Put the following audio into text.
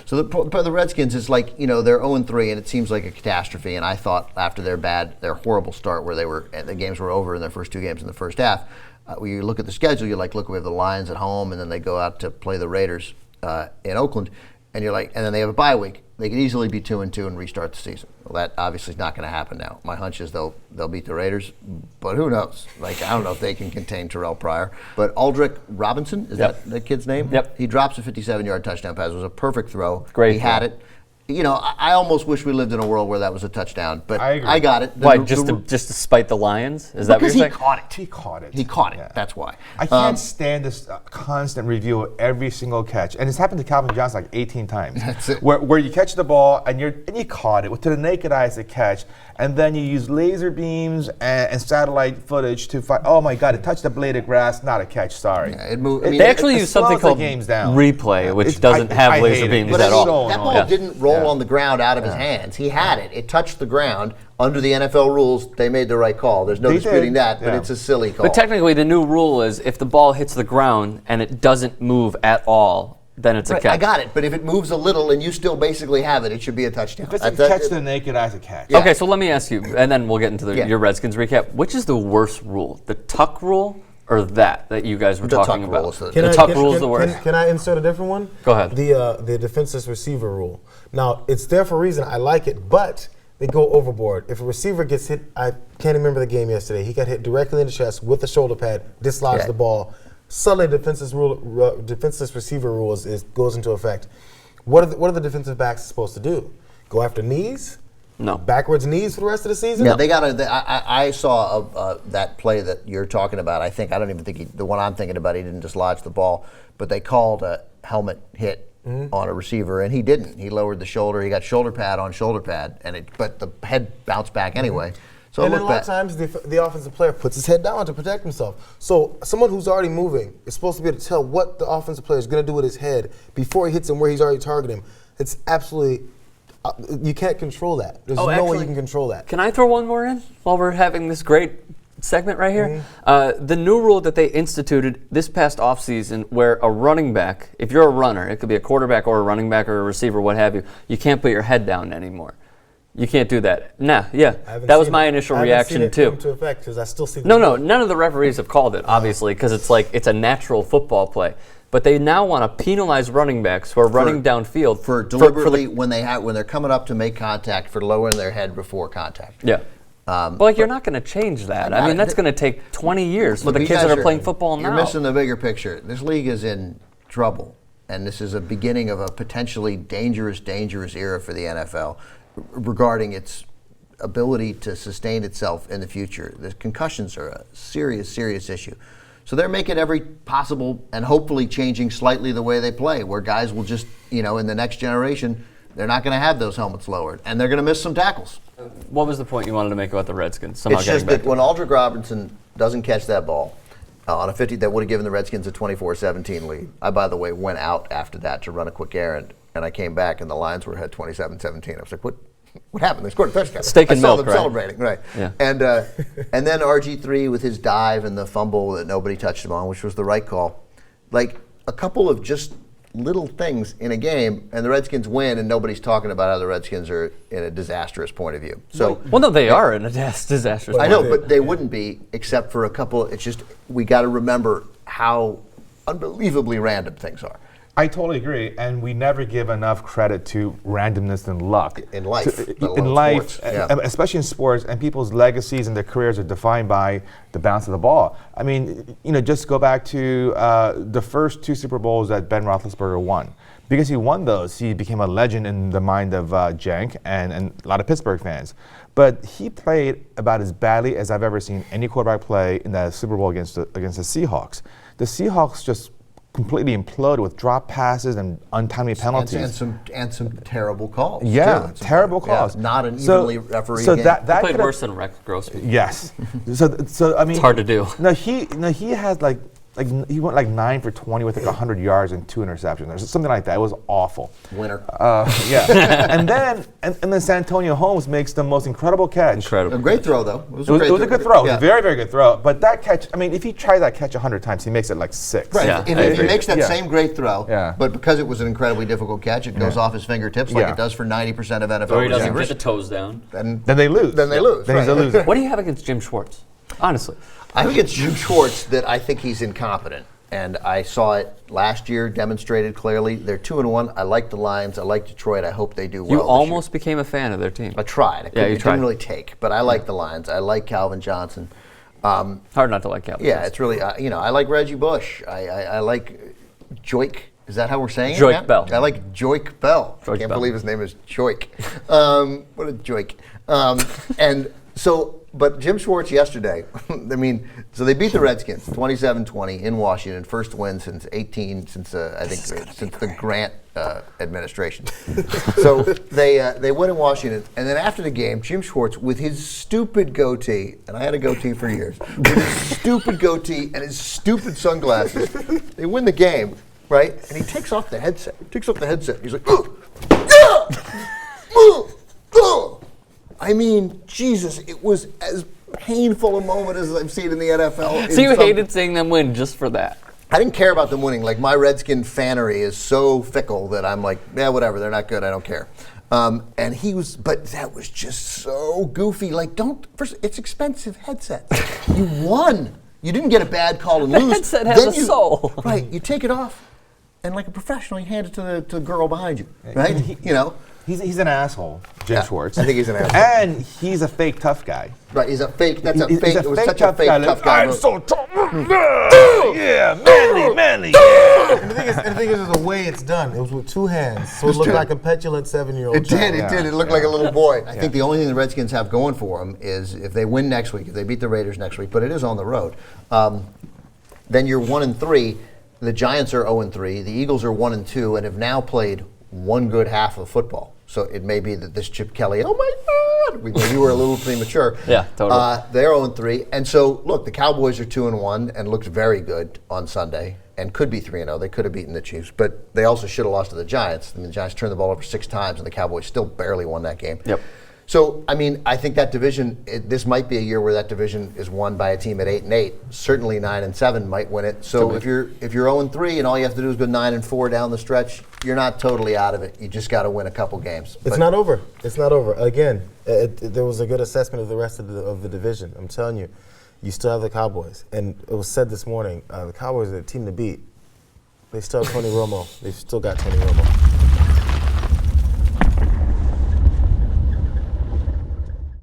So the Redskins is like, they're 0-3, and it seems like a catastrophe. And I thought after their horrible start where the games were over in their first 2 games in the first half, when you look at the schedule, you're like, look, we have the Lions at home, and then they go out to play the Raiders in Oakland, and you're like, and then they have a bye week. They could easily be 2-2 and restart the season. Well, that obviously is not going to happen now. My hunch is they'll beat the Raiders, but who knows? Like, I don't know if they can contain Terrell Pryor. But Aldrick Robinson, is that the kid's name? Yep. He drops a 57-yard touchdown pass. It was a perfect throw. Great. He had it. I almost wish we lived in a world where that was a touchdown, but I agree. I got it. Why, just to spite the Lions? Is that what you're saying? He caught it. Yeah. That's why. I can't stand this constant review of every single catch, and it's happened to Calvin Johnson like 18 times. That's it. Where you catch the ball and you caught it to the naked eye as a catch, and then you use laser beams and satellite footage to find. Oh my God! It touched the blade of grass, not a catch. Sorry. Yeah, it moved. They actually use something called replay, which doesn't have laser beams at all. That ball didn't roll on the ground out of his hands. He had it. It touched the ground. Under the NFL rules, they made the right call. There's no disputing that, but it's a silly call. But technically, the new rule is if the ball hits the ground and it doesn't move at all, then it's a catch. I got it, but if it moves a little and you still basically have it, it should be a touchdown. If it's a catch to the naked eye, it's a catch. Yeah. Okay, so let me ask you, and then we'll get into your Redskins recap. Which is the worst rule, the tuck rule or that you guys were talking about? The tuck rule is the worst. Can I insert a different one? Go ahead. The defenseless receiver rule. Now, it's there for a reason. I like it, but they go overboard. If a receiver gets hit, I can't remember the game yesterday. He got hit directly in the chest with a shoulder pad, dislodged the ball. Suddenly, defenseless receiver rules goes into effect. What are the defensive backs supposed to do? Go after knees? No. Backwards knees for the rest of the season? Yeah, they got to. I saw that play that you're talking about. I don't even think the one I'm thinking about, he didn't dislodge the ball, but they called a helmet hit on a receiver, and he didn't. He lowered the shoulder. He got shoulder pad on shoulder pad, but the head bounced back anyway. So and then a lot of times the offensive player puts his head down to protect himself. So someone who's already moving is supposed to be able to tell what the offensive player is going to do with his head before he hits him where he's already targeting him. It's absolutely you can't control that. There's no way you can control that. Can I throw one more in while we're having this great segment right here? The new rule that they instituted this past offseason where a running back, if you're a runner, it could be a quarterback or a running back or a receiver, what have you, you can't put your head down anymore. You can't do that. That was my initial reaction too. I haven't seen it come into effect because I still see the No, none of the referees have called it, obviously, because it's a natural football play. But they now want to penalize running backs who are running downfield for deliberately when they're coming up to make contact for lowering their head before contact. Yeah. But you're not going to change that. I mean, that's going to take 20 years for the kids that are playing football now. You're missing the bigger picture. This league is in trouble, and this is a beginning of a potentially dangerous era for the NFL regarding its ability to sustain itself in the future. The concussions are a serious issue. So they're making every possible and hopefully changing slightly the way they play, where guys will just, in the next generation, they're not going to have those helmets lowered, and they're going to miss some tackles. What was the point you wanted to make about the Redskins? It's just that when Aldrick Robinson doesn't catch that ball on a 50, that would have given the Redskins a 24-17 lead. I, by the way, went out after that to run a quick errand, and I came back, and the Lions were ahead 27-17. I was like, what happened? They scored a touchdown. Steak and milk, I saw them celebrating, right? Yeah. And then RG3 with his dive and the fumble that nobody touched him on, which was the right call. Like a couple of just little things in a game, and the Redskins win, and nobody's talking about how the Redskins are in a disastrous point of view. So, no, they are in a disastrous. I know, but they wouldn't be except for a couple. It's just we got to remember how unbelievably random things are. I totally agree, and we never give enough credit to randomness and luck. In life, especially in sports, and people's legacies and their careers are defined by the bounce of the ball. I mean, just go back to the first 2 Super Bowls that Ben Roethlisberger won. Because he won those, he became a legend in the mind of Jank and a lot of Pittsburgh fans. But he played about as badly as I've ever seen any quarterback play in that Super Bowl against the Seahawks. The Seahawks just completely imploded with drop passes and untimely penalties. And some terrible calls. Yeah, terrible calls. Yeah, not an evenly refereed game. That played worse than Rex Grossman. Yes. So I mean, it's hard to do. No, he has like he went like 9 for 20 with like 100 yards and 2 interceptions or something like that. It was awful. Winner. Yeah. and then San Antonio Holmes makes the most incredible catch. Incredible. A great throw, though. It was It was a good throw. It was Yeah. a very, very good throw. But that catch, I mean, if he tries that catch 100 times, he makes it like 6. Right. Yeah, If he makes that Yeah. same great throw, Yeah. but because it was an incredibly difficult catch, it goes off his fingertips like Yeah. it does for 90% of NFL Or he doesn't receivers. get the toes down. Then Then they lose. Then they lose. Then he's a right. loser. What do you have against Jim Schwartz? Honestly. I think it's Jim Schwartz that I think he's incompetent. And I saw it last year demonstrated clearly. They're 2-1. I like the Lions. I like Detroit. I hope they do well. You this almost became a fan of their team. year. I tried. Yeah, you It tried. didn't really take, but I like the Lions. I like Calvin Johnson. Hard not to like Calvin. Yeah, it's really I like Reggie Bush. I like Joik. Is that how we're saying it? Joik now? Bell. I like Joik Bell. Joik I can't Bell. believe his name is Joik. What a Joik. And so, but Jim Schwartz yesterday, I mean, so they beat the Redskins 27-20 in Washington, first win since I think since the Grant administration. So they win in Washington, and then after the game, Jim Schwartz with his stupid goatee, and I had a goatee for years, with his stupid goatee and his stupid sunglasses, they win the game, right? And he takes off the headset. He's like, I mean, Jesus, it was as painful a moment as I've seen in the NFL. So you hated seeing them win just for that? I didn't care about them winning. Like, my Redskin fanery is so fickle that I'm like, yeah, whatever, they're not good, I don't care. And he was, but that was just so goofy. Like, first, it's expensive headsets. You won. You didn't get a bad call and The lose. headset has a soul. Right, you take it off, and like a professional, you hand it to the girl behind you, right? You know? He's an asshole, Jim Schwartz. I think he's an asshole. And he's a fake tough guy. Right, he's a fake, that's a He's fake, a it was fake such a fake tough guy. I'm so tough. Yeah, manly, yeah. And the thing is, the way it's done, it was with 2 hands, so it looked like a petulant 7-year-old It child. did. It looked like a little boy. I think the only thing the Redskins have going for them is if they win next week, if they beat the Raiders next week, but it is on the road, then you're 1-3. The Giants are 0-3. The Eagles are 1-2 and have now played one good half of football. So it may be that this Chip Kelly, oh my God, you were a little premature. Yeah, totally. They're 0-3. And so, look, the Cowboys are 2-1 and looked very good on Sunday and could be 3-0. They could have beaten the Chiefs, but they also should have lost to the Giants. I mean, the Giants turned the ball over 6 times and the Cowboys still barely won that game. Yep. So, I mean, I think that division, this might be a year where that division is won by a team at 8-8. Certainly 9-7 might win it. So if you're 0-3 and all you have to do is go 9-4 down the stretch, you're not totally out of it. You just got to win a couple games. It's not over. It's not over. Again, there was a good assessment of the rest of the division. I'm telling you, you still have the Cowboys. And it was said this morning, the Cowboys are the team to beat. They still have Tony Romo. They've still got Tony Romo.